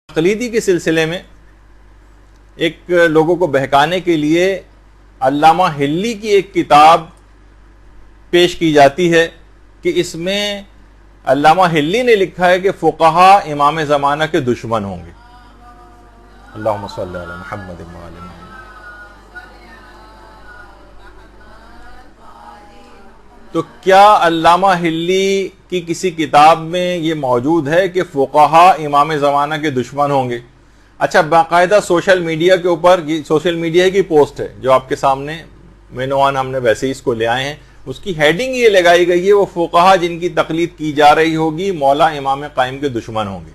تقلیدی کے سلسلے میں ایک لوگوں کو بہکانے کے لیے علامہ ہلی کی ایک کتاب پیش کی جاتی ہے کہ اس میں علامہ ہلی نے لکھا ہے کہ فقہا امام زمانہ کے دشمن ہوں گے۔ اللہم صلی علی محمد و علی محمد۔ تو کیا علامہ ہلی کی کسی کتاب میں یہ موجود ہے کہ فقہا امام زمانہ کے دشمن ہوں گے؟ اچھا، باقاعدہ سوشل میڈیا کے اوپر، یہ سوشل میڈیا کی پوسٹ ہے جو آپ کے سامنے مینوان ہم نے ویسے ہی اس کو لے آئے ہیں، اس کی ہیڈنگ یہ لگائی گئی ہے وہ فقہا جن کی تقلید کی جا رہی ہوگی مولا امام قائم کے دشمن ہوں گے۔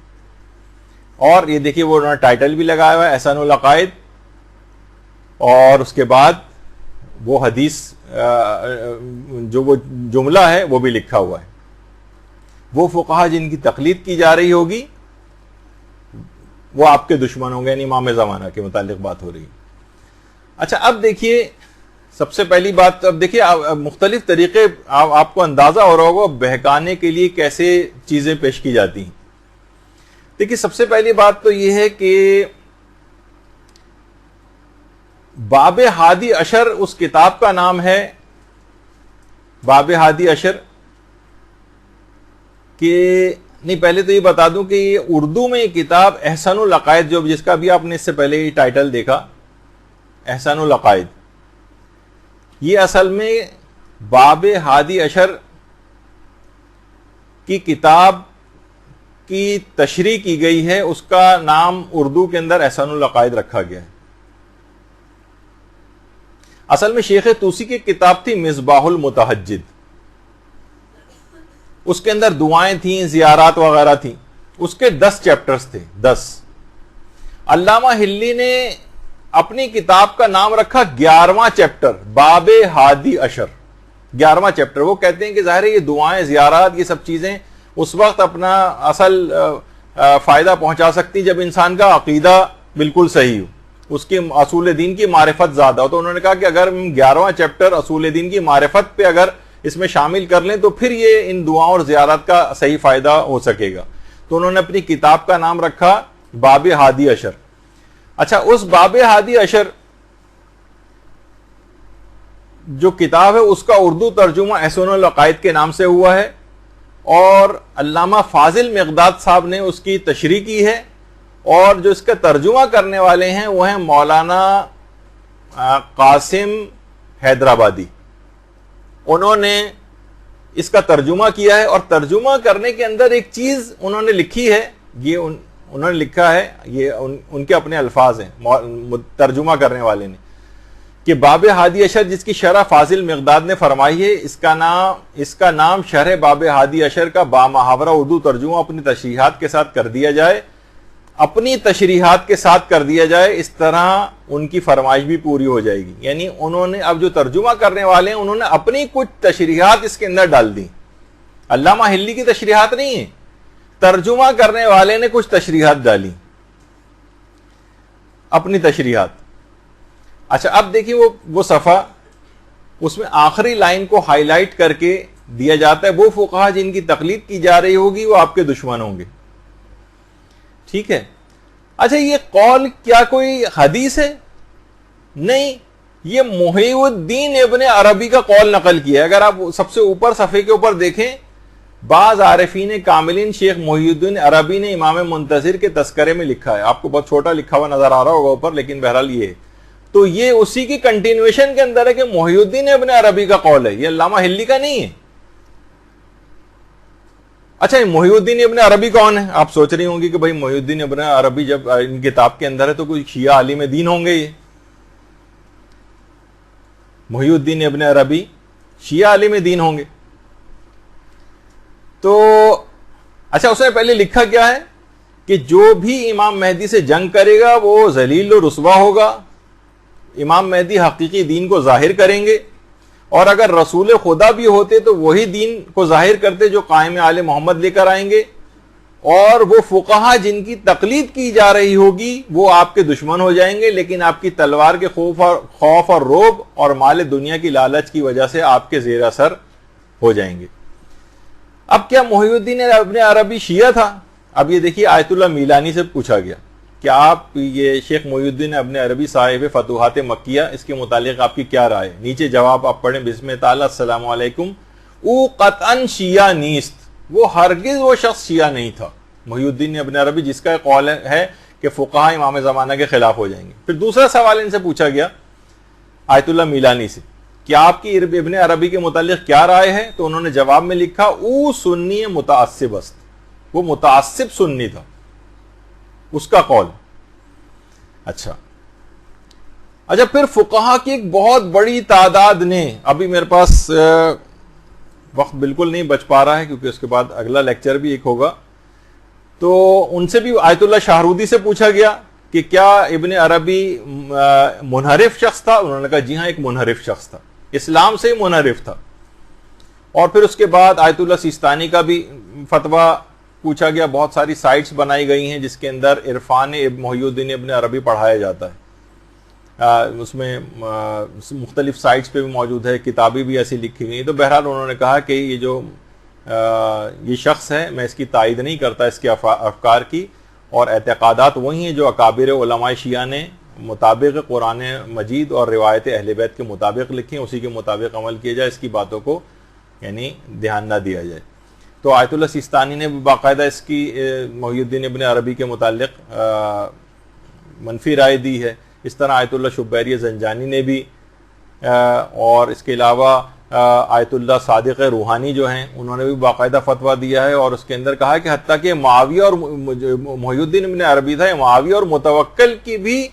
اور یہ دیکھیے وہ انہوں نے ٹائٹل بھی لگایا ہوا ہے احسن العقائد، اور اس کے بعد وہ حدیث جو وہ جملہ ہے وہ بھی لکھا ہوا ہے، وہ فقہا جن کی تقلید کی جا رہی ہوگی وہ آپ کے دشمن ہوں گے، یعنی امام زمانہ کے متعلق بات ہو رہی ہے۔ اچھا، اب دیکھیے سب سے پہلی بات، اب دیکھیے مختلف طریقے آپ کو اندازہ ہو رہا ہوگا بہکانے کے لیے کیسے چیزیں پیش کی جاتی ہیں۔ دیکھیے سب سے پہلی بات تو یہ ہے کہ باب ہادی عشر اس کتاب کا نام ہے، باب ہادی عشر کہ نہیں، پہلے تو یہ بتا دوں کہ یہ اردو میں کتاب احسن العقائد جو جس کا بھی آپ نے اس سے پہلے ٹائٹل دیکھا احسن العقائد، یہ اصل میں باب ہادی عشر کی کتاب کی تشریح کی گئی ہے، اس کا نام اردو کے اندر احسن العقائد رکھا گیا ہے۔ اصل میں شیخ طوسی کی کتاب تھی مصباح المتہجد، اس کے اندر دعائیں تھیں، زیارات وغیرہ تھیں، اس کے 10 چیپٹرز تھے، 10۔ علامہ ہلی نے اپنی کتاب کا نام رکھا 11واں چیپٹر باب ہادی عشر، 11واں چیپٹر۔ وہ کہتے ہیں کہ ظاہر ہے یہ دعائیں، زیارات، یہ سب چیزیں اس وقت اپنا اصل فائدہ پہنچا سکتی جب انسان کا عقیدہ بالکل صحیح ہو، اس کی اصول دین کی معرفت زیادہ ہو۔ تو انہوں نے کہا کہ اگر 11واں چیپٹر اصول دین کی معرفت پہ اگر اس میں شامل کر لیں تو پھر یہ ان دعاؤں اور زیارات کا صحیح فائدہ ہو سکے گا، تو انہوں نے اپنی کتاب کا نام رکھا باب ہادی عشر۔ اچھا، اس باب ہادی عشر جو کتاب ہے اس کا اردو ترجمہ احسن العقائد کے نام سے ہوا ہے، اور علامہ فاضل مقداد صاحب نے اس کی تشریح کی ہے، اور جو اس کا ترجمہ کرنے والے ہیں وہ ہیں مولانا قاسم حیدرآبادی، انہوں نے اس کا ترجمہ کیا ہے۔ اور ترجمہ کرنے کے اندر ایک چیز انہوں نے لکھی ہے، یہ انہوں نے لکھا ہے، یہ ان کے اپنے الفاظ ہیں ترجمہ کرنے والے نے، کہ باب ہادی عشر جس کی شرح فاضل مقداد نے فرمائی ہے، اس کا نام شرح باب ہادی عشر کا بامحاورہ اردو ترجمہ اپنی تشریحات کے ساتھ کر دیا جائے، اپنی تشریحات کے ساتھ کر دیا جائے، اس طرح ان کی فرمائش بھی پوری ہو جائے گی۔ یعنی انہوں نے اب جو ترجمہ کرنے والے ہیں انہوں نے اپنی کچھ تشریحات اس کے اندر ڈال دی، علامہ ہلی کی تشریحات نہیں ہیں، ترجمہ کرنے والے نے کچھ تشریحات ڈالی، اپنی تشریحات۔ اچھا، اب دیکھیے وہ صفحہ، اس میں آخری لائن کو ہائی لائٹ کر کے دیا جاتا ہے وہ فقہا جن کی تقلید کی جا رہی ہوگی وہ آپ کے دشمن ہوں گے، ٹھیک ہے۔ اچھا، یہ قول کیا کوئی حدیث ہے؟ نہیں، یہ محی الدین ابن عربی کا قول نقل کیا ہے۔ اگر آپ سب سے اوپر صفحے کے اوپر دیکھیں، بعض عارفین کاملین شیخ محی الدین عربی نے امام منتظر کے تذکرے میں لکھا ہے، آپ کو بہت چھوٹا لکھا ہوا نظر آ رہا ہوگا اوپر، لیکن بہرحال یہ ہے، تو یہ اسی کی کنٹینویشن کے اندر ہے کہ محی الدین ابن عربی کا قول ہے، یہ علامہ ہلی کا نہیں ہے۔ اچھا، محی الدین ابن عربی کون ہے؟ آپ سوچ رہی ہوں گی کہ بھائی محی الدین ابن عربی جب ان کتاب کے اندر ہے تو کوئی شیعہ عالم دین ہوں گے۔ یہ محی الدین ابن عربی شیعہ عالم دین ہوں گے؟ تو اچھا، اس نے پہلے لکھا کیا ہے کہ جو بھی امام مہدی سے جنگ کرے گا وہ ذلیل و رسوا ہوگا، امام مہدی حقیقی دین کو ظاہر کریں گے، اور اگر رسول خدا بھی ہوتے تو وہی دین کو ظاہر کرتے جو قائم آل محمد لے کر آئیں گے، اور وہ فقہا جن کی تقلید کی جا رہی ہوگی وہ آپ کے دشمن ہو جائیں گے، لیکن آپ کی تلوار کے خوف اور رعب اور مال دنیا کی لالچ کی وجہ سے آپ کے زیر اثر ہو جائیں گے۔ اب کیا محی الدین ابن عربی شیعہ تھا؟ اب یہ دیکھیے آیت اللہ میلانی سے پوچھا گیا کہ آپ یہ شیخ محی الدین ابن عربی صاحب فتوحات مکیہ اس کے متعلق آپ کی کیا رائے ہے؟ نیچے جواب آپ پڑھیں بسم تعالی السلام علیکم او قطعاً شیعہ نیست، وہ ہرگز وہ شخص شیعہ نہیں تھا محی الدین ابن عربی جس کا قول ہے کہ فقہا امام زمانہ کے خلاف ہو جائیں گے۔ پھر دوسرا سوال ان سے پوچھا گیا آیت اللہ میلانی سے کہ آپ کی ابن عربی کے متعلق کیا رائے ہے؟ تو انہوں نے جواب میں لکھا او سنی متعصب است، وہ متعصب سنی تھا، اس کا قول۔ اچھا پھر فقہا کی ایک بہت بڑی تعداد نے، ابھی میرے پاس وقت بالکل نہیں بچ پا رہا ہے کیونکہ اس کے بعد اگلا لیکچر بھی ایک ہوگا، تو ان سے بھی آیت اللہ شاہرودی سے پوچھا گیا کہ کیا ابن عربی منحرف شخص تھا؟ انہوں نے کہا جی ہاں ایک منحرف شخص تھا، اسلام سے ہی منحرف تھا۔ اور پھر اس کے بعد آیت اللہ سیستانی کا بھی فتویٰ پوچھا گیا، بہت ساری سائٹس بنائی گئی ہیں جس کے اندر عرفان محی الدین ابن عربی پڑھایا جاتا ہے، اس میں مختلف سائٹس پہ بھی موجود ہے، کتابیں بھی ایسی لکھی گئی۔ تو بہرحال انہوں نے کہا کہ یہ جو یہ شخص ہے میں اس کی تائید نہیں کرتا، اس کے افکار کی، اور اعتقادات وہی ہیں جو اکابر علماء شیعہ نے مطابق قرآن مجید اور روایت اہل بیت کے مطابق لکھی ہیں، اسی کے مطابق عمل کیا جائے، اس کی باتوں کو یعنی دھیان نہ دیا جائے۔ تو آیت اللہ سیستانی نے بھی باقاعدہ اس کی محی الدین ابن عربی کے متعلق منفی رائے دی ہے، اس طرح آیت اللہ شبیری زنجانی نے بھی، اور اس کے علاوہ آیت اللہ صادق روحانی جو ہیں انہوں نے بھی باقاعدہ فتویٰ دیا ہے، اور اس کے اندر کہا کہ حتیٰ کہ معاویہ اور محی الدین ابن عربی تھا، معاویہ اور متوکل کی بھی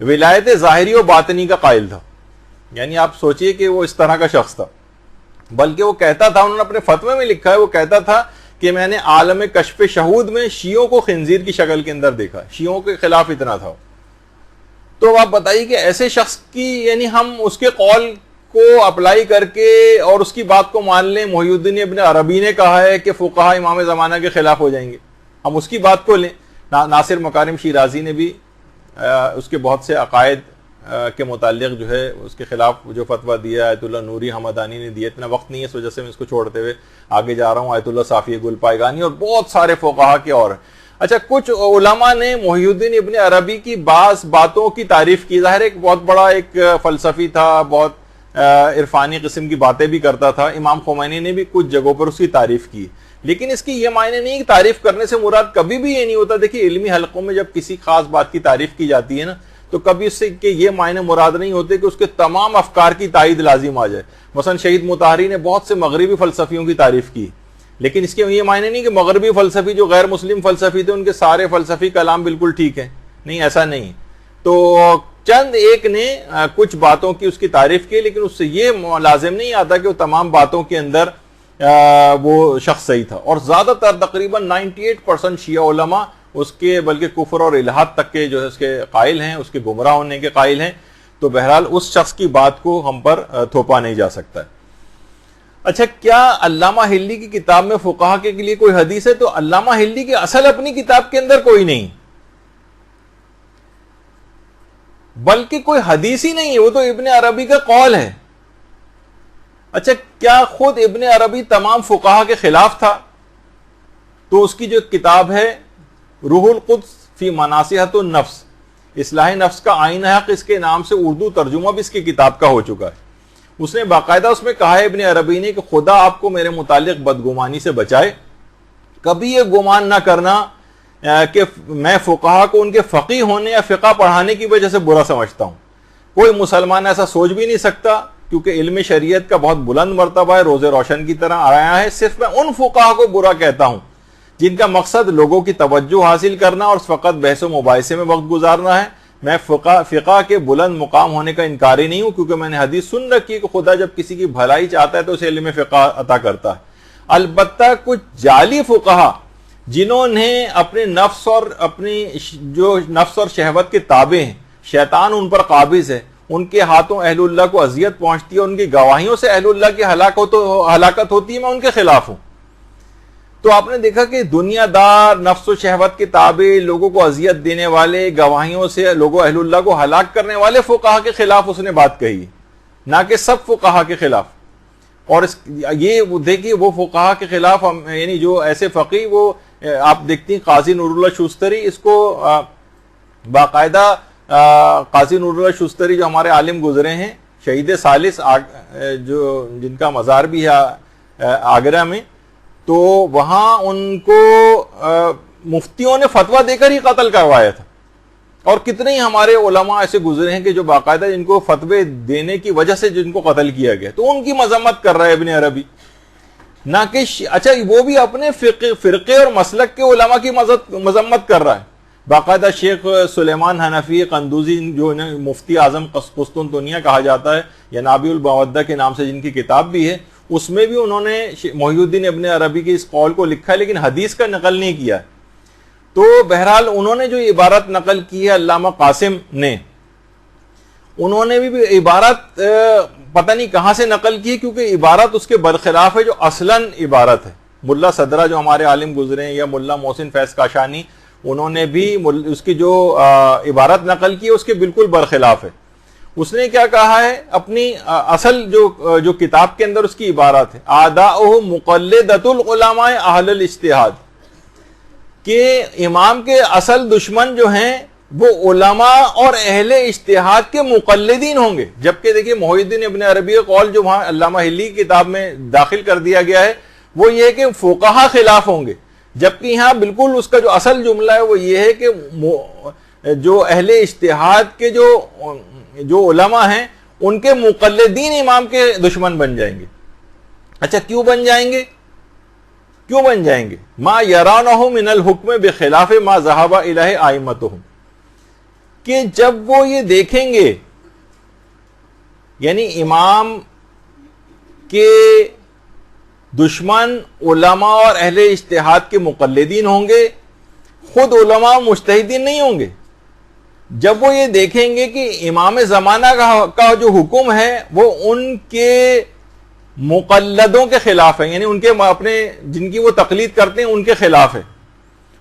ولایت ظاہری و باطنی کا قائل تھا، یعنی آپ سوچئے کہ وہ اس طرح کا شخص تھا۔ بلکہ وہ کہتا تھا، انہوں نے اپنے فتوے میں لکھا ہے، وہ کہتا تھا کہ میں نے عالم کشف شہود میں شیعوں کو خنزیر کی شکل کے اندر دیکھا، شیعوں کے خلاف اتنا تھا۔ تو آپ بتائیے کہ ایسے شخص کی یعنی ہم اس کے قول کو اپلائی کر کے اور اس کی بات کو مان لیں، محی الدین ابن عربی نے کہا ہے کہ فقہا امام زمانہ کے خلاف ہو جائیں گے، ہم اس کی بات کو لیں۔ ناصر مکارم شیرازی نے بھی اس کے بہت سے عقائد کے متعلق جو ہے اس کے خلاف جو فتویٰ دیا، آیت اللہ نوری حمدانی نے دیا۔ اتنا وقت نہیں ہے اس وجہ سے میں اس کو چھوڑتے ہوئے آگے جا رہا ہوں، آیت اللہ صافی گل پائگانی اور بہت سارے فقہا کے اور۔ اچھا کچھ علماء نے محی الدین ابن عربی کی بعض باتوں کی تعریف کی، ظاہر ایک بہت بڑا ایک فلسفی تھا، بہت عرفانی قسم کی باتیں بھی کرتا تھا، امام خمینی نے بھی کچھ جگہوں پر اس کی تعریف کی، لیکن اس کی یہ معنی نہیں کہ تعریف کرنے سے مراد کبھی بھی یہ نہیں ہوتا۔ دیکھیے علمی حلقوں میں جب کسی خاص بات کی تعریف کی جاتی ہے نا، تو کبھی اس سے کہ یہ معنی مراد نہیں ہوتے کہ اس کے تمام افکار کی تائید لازم آ جائے۔ مثلا شہید مطہری نے بہت سے مغربی فلسفیوں کی تعریف کی، لیکن اس کے یہ معنی نہیں کہ مغربی فلسفی جو غیر مسلم فلسفی تھے ان کے سارے فلسفی کلام بالکل ٹھیک ہیں، نہیں، ایسا نہیں۔ تو چند ایک نے کچھ باتوں کی اس کی تعریف کی، لیکن اس سے یہ لازم نہیں آتا کہ وہ تمام باتوں کے اندر وہ شخص صحیح تھا۔ اور زیادہ تر تقریباً 98% شیعہ علماء اس کے بلکہ کفر اور الحاد تک کے جو ہے اس کے قائل ہیں، اس کے گمراہ ہونے کے قائل ہیں۔ تو بہرحال اس شخص کی بات کو ہم پر تھوپا نہیں جا سکتا ہے۔ اچھا کیا علامہ ہلی کی کتاب میں فقہا کے لیے کوئی حدیث ہے؟ تو علامہ ہلی کی اصل اپنی کتاب کے اندر کوئی نہیں، بلکہ کوئی حدیث ہی نہیں ہے، وہ تو ابن عربی کا قول ہے۔ اچھا کیا خود ابن عربی تمام فقہا کے خلاف تھا؟ تو اس کی جو کتاب ہے روح القدس فی مناصحۃ النفس، اصلاح نفس کا آئین حق، اس کے نام سے اردو ترجمہ بھی اس کی کتاب کا ہو چکا ہے۔ اس نے باقاعدہ اس میں کہا ہے ابن عربی نے کہ خدا آپ کو میرے متعلق بدگمانی سے بچائے، کبھی یہ گمان نہ کرنا کہ میں فقہا کو ان کے فقیہ ہونے یا فقہ پڑھانے کی وجہ سے برا سمجھتا ہوں۔ کوئی مسلمان ایسا سوچ بھی نہیں سکتا، کیونکہ علم شریعت کا بہت بلند مرتبہ ہے، روز روشن کی طرح آیا ہے۔ صرف میں ان فقہا کو برا کہتا ہوں جن کا مقصد لوگوں کی توجہ حاصل کرنا اور فقط بحث و مباحثے میں وقت گزارنا ہے۔ میں فقہ کے بلند مقام ہونے کا انکاری نہیں ہوں، کیونکہ میں نے حدیث سن رکھی ہے کہ خدا جب کسی کی بھلائی چاہتا ہے تو اسے علم فقہ عطا کرتا ہے۔ البتہ کچھ جعلی فقہا جنہوں نے اپنے نفس اور شہوت کے تابع ہیں، شیطان ان پر قابض ہے، ان کے ہاتھوں اہل اللہ کو اذیت پہنچتی ہے، ان کی گواہیوں سے اہل اللہ کی ہلاکت ہوتی ہے، میں ان کے خلاف ہوں۔ تو آپ نے دیکھا کہ دنیا دار، نفس و شہوت کے تابع، لوگوں کو اذیت دینے والے، گواہیوں سے لوگوں اہل اللہ کو ہلاک کرنے والے فقہا کے خلاف اس نے بات کہی، نہ کہ سب فقہا کے خلاف۔ اور یہ دیکھیے وہ فقہا کے خلاف یعنی جو ایسے فقیہ وہ آپ دیکھتی ہیں قاضی نور اللہ شوستری، اس کو باقاعدہ قاضی نور اللہ شوستری جو ہمارے عالم گزرے ہیں، شہید ثالث جو جن کا مزار بھی ہے آگرہ میں، تو وہاں ان کو مفتیوں نے فتویٰ دے کر ہی قتل کروایا تھا. اور کتنے ہی ہمارے علماء ایسے گزرے ہیں کہ جو باقاعدہ جن کو فتوے دینے کی وجہ سے جن کو قتل کیا گیا، تو ان کی مذمت کر رہا ہے ابن عربی، نہ کہ اچھا وہ بھی اپنے فرقے اور مسلک کے علماء کی مذمت کر رہا ہے. باقاعدہ شیخ سلیمان حنفی قندوزی جو مفتی اعظم قسطنطنیہ کہا جاتا ہے، یا نابی المودہ کے نام سے جن کی کتاب بھی ہے، اس میں بھی انہوں نے محی الدین ابن عربی کے اس قول کو لکھا ہے، لیکن حدیث کا نقل نہیں کیا ہے. تو بہرحال انہوں نے جو عبارت نقل کی ہے علامہ قاسم نے، انہوں نے بھی عبارت پتہ نہیں کہاں سے نقل کی ہے، کیونکہ عبارت اس کے برخلاف ہے جو اصلاً عبارت ہے. ملا صدرہ جو ہمارے عالم گزرے ہیں، یا ملا محسن فیض کاشانی، انہوں نے بھی اس کی جو عبارت نقل کی ہے اس کے بالکل برخلاف ہے. اس نے کیا کہا ہے، اپنی اصل جو کتاب کے اندر اس کی عبارت ہے، اعداؤہ مقلدۃ العلماء اہل الاجتہاد، کہ امام کے اصل دشمن جو ہیں وہ علماء اور اہل اجتہاد کے مقلدین ہوں گے. جبکہ دیکھیے محی الدین ابن عربی کا قول جو وہاں علامہ ہلی کی کتاب میں داخل کر دیا گیا ہے وہ یہ ہے کہ فقہا خلاف ہوں گے، جبکہ یہاں بالکل اس کا جو اصل جملہ ہے وہ یہ ہے کہ جو اہل اجتہاد کے جو علماء ہیں ان کے مقلدین امام کے دشمن بن جائیں گے. اچھا کیوں بن جائیں گے؟ ما یرانہ من الحکم بخلاف ما ذهب الیہ ائمتہم، کہ جب وہ یہ دیکھیں گے، یعنی امام کے دشمن علماء اور اہل اجتہاد کے مقلدین ہوں گے، خود علماء مجتہدین نہیں ہوں گے. جب وہ یہ دیکھیں گے کہ امام زمانہ کا جو حکم ہے وہ ان کے مقلدوں کے خلاف ہے، یعنی ان کے اپنے جن کی وہ تقلید کرتے ہیں ان کے خلاف ہے،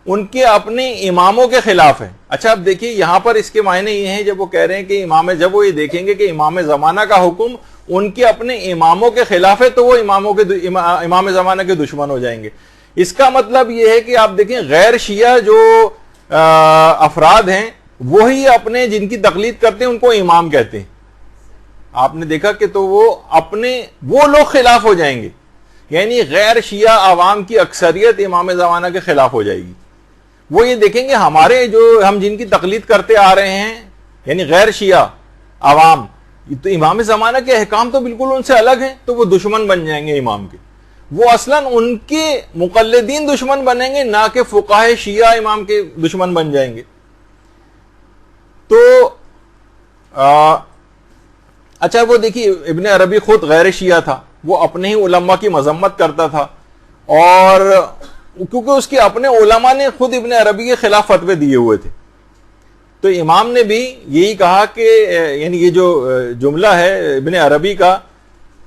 ان کے اپنے اماموں کے خلاف ہے. اچھا اب دیکھیے یہاں پر اس کے معنی یہ ہیں، جب وہ کہہ رہے ہیں کہ جب وہ یہ دیکھیں گے کہ امام زمانہ کا حکم ان کے اپنے اماموں کے خلاف ہے، تو وہ امام زمانہ کے دشمن ہو جائیں گے. اس کا مطلب یہ ہے کہ آپ دیکھیں غیر شیعہ جو افراد ہیں وہی اپنے جن کی تقلید کرتے ہیں ان کو امام کہتے ہیں. آپ نے دیکھا کہ تو وہ لوگ خلاف ہو جائیں گے، یعنی غیر شیعہ عوام کی اکثریت امام زمانہ کے خلاف ہو جائے گی. وہ یہ دیکھیں گے ہمارے ہم جن کی تقلید کرتے آ رہے ہیں، یعنی غیر شیعہ عوام، تو امام زمانہ کے احکام تو بالکل ان سے الگ ہیں، تو وہ دشمن بن جائیں گے امام کے. وہ اصلاً ان کے مقلدین دشمن بنیں گے، نہ کہ فقہائے شیعہ امام کے دشمن بن جائیں گے. تو اچھا وہ دیکھیے ابن عربی خود غیر شیعہ تھا، وہ اپنے ہی علماء کی مذمت کرتا تھا، اور کیونکہ اس کے اپنے علماء نے خود ابن عربی کے خلاف فتوے دیے ہوئے تھے، تو امام نے بھی یہی کہا کہ یعنی یہ جو جملہ ہے ابن عربی کا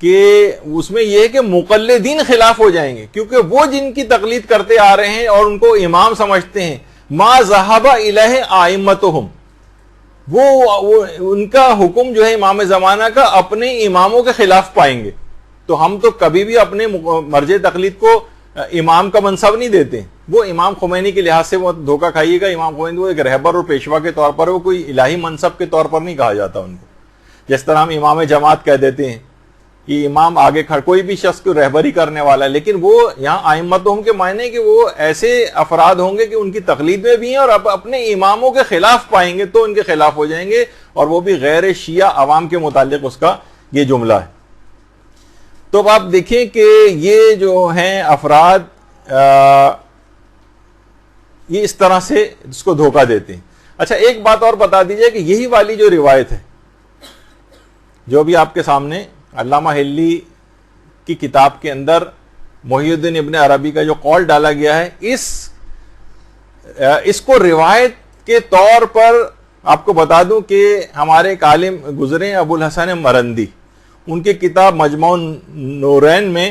کہ اس میں یہ ہے کہ مقلدین خلاف ہو جائیں گے، کیونکہ وہ جن کی تقلید کرتے آ رہے ہیں اور ان کو امام سمجھتے ہیں، ما ذهب الیہ ائمتہم، وہ ان کا حکم جو ہے امام زمانہ کا اپنے اماموں کے خلاف پائیں گے. تو ہم تو کبھی بھی اپنے مرجع تقلید کو امام کا منصب نہیں دیتے. وہ امام خمینی کے لحاظ سے وہ دھوکہ کھائیے گا، امام خمینی وہ ایک رہبر اور پیشوا کے طور پر، وہ کوئی الہی منصب کے طور پر نہیں کہا جاتا ان کو. جس طرح ہم امام جماعت کہہ دیتے ہیں کہ امام آگے کوئی بھی شخص کو رہبری کرنے والا ہے، لیکن وہ یہاں ائمتہم کے معنی کہ وہ ایسے افراد ہوں گے کہ ان کی تقلید میں بھی ہیں اور اپنے اماموں کے خلاف پائیں گے تو ان کے خلاف ہو جائیں گے، اور وہ بھی غیر شیعہ عوام کے متعلق اس کا یہ جملہ ہے. تو اب آپ دیکھیں کہ یہ جو ہیں افراد یہ اس طرح سے اس کو دھوکہ دیتے ہیں. اچھا ایک بات اور بتا دیجئے کہ یہی والی جو روایت ہے جو بھی آپ کے سامنے علامہ ہلی کی کتاب کے اندر محی الدین ابن عربی کا جو قول ڈالا گیا ہے، اس کو روایت کے طور پر آپ کو بتا دوں کہ ہمارے ایک عالم گزرے ابو الحسن مرندی، ان کی کتاب مجموع نورین میں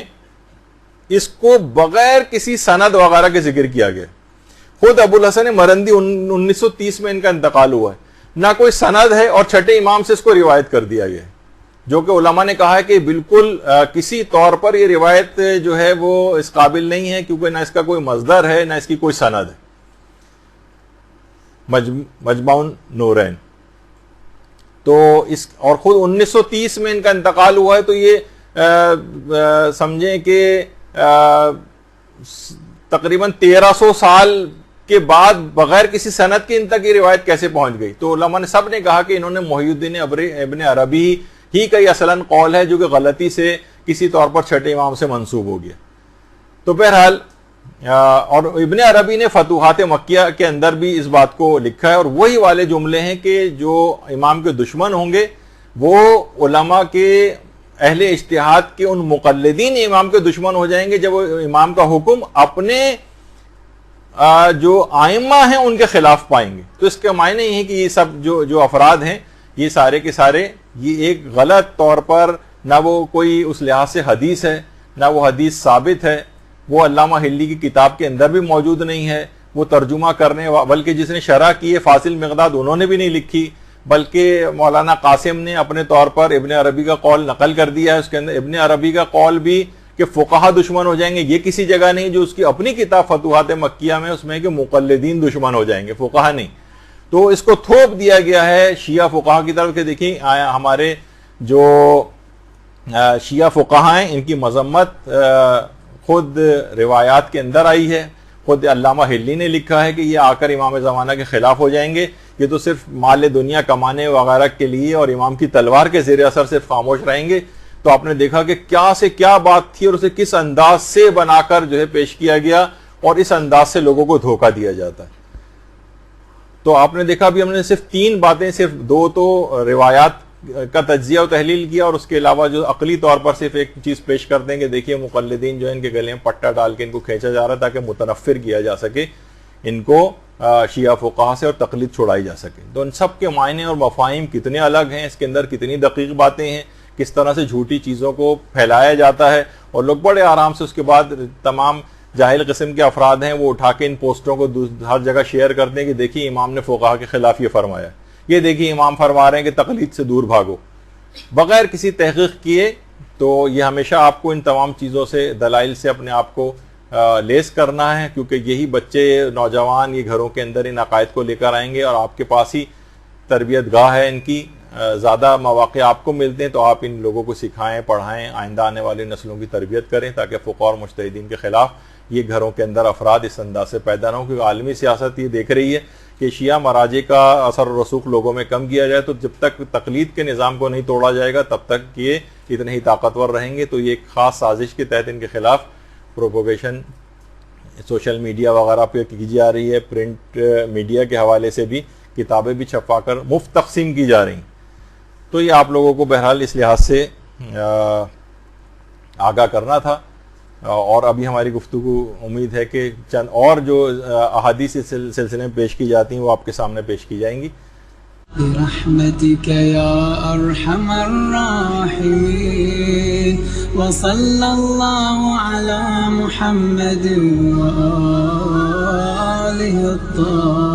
اس کو بغیر کسی سند وغیرہ کے ذکر کیا گیا. خود ابو الحسن مرندی 1930 میں ان کا انتقال ہوا ہے، نہ کوئی سند ہے اور چھٹے امام سے اس کو روایت کر دیا گیا ہے. جو کہ علماء نے کہا ہے کہ بالکل کسی طور پر یہ روایت جو ہے وہ اس قابل نہیں ہے، کیونکہ نہ اس کا کوئی مصدر ہے نہ اس کی کوئی سند ہے. مجمع نورین. تو اس اور خود 1930 میں ان کا انتقال ہوا ہے، تو یہ سمجھیں کہ تقریباً 1300 سال کے بعد بغیر کسی سند کے ان تک یہ روایت کیسے پہنچ گئی. تو علماء نے سب نے کہا کہ انہوں نے محی الدین ابن عربی ہی کا یہ اصلاً قول ہے جو کہ غلطی سے کسی طور پر چھٹے امام سے منسوب ہو گیا. تو بہرحال اور ابن عربی نے فتوحات مکیہ کے اندر بھی اس بات کو لکھا ہے، اور وہی والے جملے ہیں کہ جو امام کے دشمن ہوں گے وہ علماء کے اہل اجتہاد کے ان مقلدین امام کے دشمن ہو جائیں گے جب وہ امام کا حکم اپنے جو آئمہ ہیں ان کے خلاف پائیں گے. تو اس کے معنی یہ ہے کہ یہ سب جو افراد ہیں یہ سارے کے سارے یہ ایک غلط طور پر نہ وہ کوئی اس لحاظ سے حدیث ہے نہ وہ حدیث ثابت ہے، وہ علامہ ہلی کی کتاب کے اندر بھی موجود نہیں ہے، وہ ترجمہ کرنے بلکہ جس نے شرح کی ہے فاضل مقداد انہوں نے بھی نہیں لکھی، بلکہ مولانا قاسم نے اپنے طور پر ابن عربی کا قول نقل کر دیا ہے. اس کے اندر ابن عربی کا قول بھی کہ فقہا دشمن ہو جائیں گے یہ کسی جگہ نہیں. جو اس کی اپنی کتاب فتوحات مکیہ میں اس میں کہ مقلدین دشمن ہو جائیں گے، فقہا نہیں. تو اس کو تھوپ دیا گیا ہے شیعہ فقہا کی طرف کہ دیکھیں ہمارے جو شیعہ فقہا ہیں ان کی مذمت خود روایات کے اندر آئی ہے. خود علامہ ہلی نے لکھا ہے کہ یہ آ کر امام زمانہ کے خلاف ہو جائیں گے، یہ تو صرف مال دنیا کمانے وغیرہ کے لیے اور امام کی تلوار کے زیر اثر صرف خاموش رہیں گے. تو آپ نے دیکھا کہ کیا سے کیا بات تھی اور اسے کس انداز سے بنا کر جو ہے پیش کیا گیا، اور اس انداز سے لوگوں کو دھوکہ دیا جاتا ہے. تو آپ نے دیکھا بھی ہم نے صرف 3 باتیں، صرف 2 تو روایات کا تجزیہ و تحلیل کیا، اور اس کے علاوہ جو عقلی طور پر صرف ایک چیز پیش کر دیں کہ دیکھیے مقلدین جو ہے ان کے گلے میں پٹا ڈال کے ان کو کھینچا جا رہا ہے تاکہ متنفر کیا جا سکے ان کو شیعہ فقہا سے اور تقلید چھڑائی جا سکے. تو ان سب کے معنی اور مفاہیم کتنے الگ ہیں، اس کے اندر کتنی دقیق باتیں ہیں، کس طرح سے جھوٹی چیزوں کو پھیلایا جاتا ہے، اور لوگ بڑے آرام سے اس کے بعد تمام جاہل قسم کے افراد ہیں وہ اٹھا کے ان پوسٹروں کو ہر جگہ شیئر کرتے ہیں کہ دیکھیے امام نے فقہا کے خلاف یہ فرمایا، یہ دیکھیے امام فرما رہے ہیں کہ تقلید سے دور بھاگو، بغیر کسی تحقیق کیے. تو یہ ہمیشہ آپ کو ان تمام چیزوں سے دلائل سے اپنے آپ کو لیس کرنا ہے، کیونکہ یہی بچے نوجوان یہ گھروں کے اندر ان عقائد کو لے کر آئیں گے، اور آپ کے پاس ہی تربیت گاہ ہے ان کی، زیادہ مواقع آپ کو ملتے ہیں. تو آپ ان لوگوں کو سکھائیں، پڑھائیں، آئندہ آنے والی نسلوں کی تربیت کریں تاکہ فقہا اور مجتہدین کے خلاف یہ گھروں کے اندر افراد اس انداز سے پیدا نہ ہوں. کیونکہ عالمی سیاست یہ دیکھ رہی ہے کہ شیعہ مراجع کا اثر و رسوخ لوگوں میں کم کیا جائے، تو جب تک تقلید کے نظام کو نہیں توڑا جائے گا تب تک یہ اتنے ہی طاقتور رہیں گے. تو یہ ایک خاص سازش کے تحت ان کے خلاف پروپوگیشن سوشل میڈیا وغیرہ پہ کی جا رہی ہے، پرنٹ میڈیا کے حوالے سے بھی کتابیں بھی چھپا کر مفت تقسیم کی جا رہی ہیں. تو یہ آپ لوگوں کو بہرحال اس لحاظ سے آگاہ کرنا تھا. اور ابھی ہماری گفتگو امید ہے کہ چند اور جو احادیث اس سلسلے میں پیش کی جاتی ہیں وہ آپ کے سامنے پیش کی جائیں گی. برحمتك يا أرحم الراحمين وصلى الله على محمد وآله الطاهرين.